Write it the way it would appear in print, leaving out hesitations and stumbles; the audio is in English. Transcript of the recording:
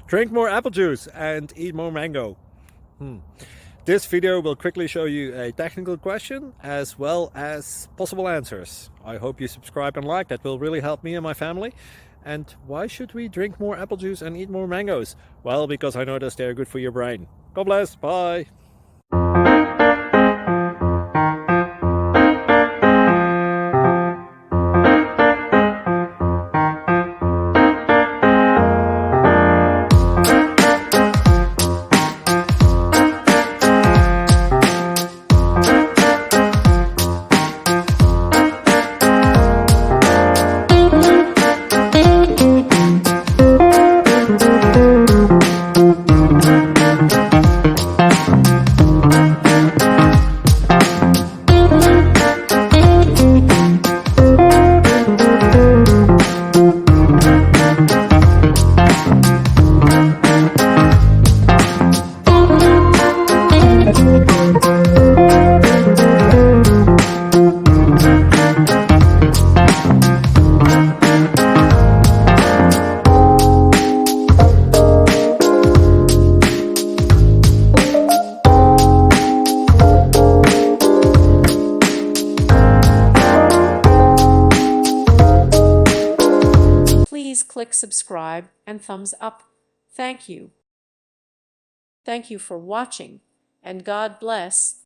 Drink more apple juice and eat more mango. This video will quickly show you a technical question as well as possible answers. I hope you subscribe and like, that will really help me and my family. And why should we drink more apple juice and eat more mangoes? Well, because I noticed they're good for your brain. God bless, bye! Please click subscribe and thumbs up. Thank you. Thank you for watching, and God bless.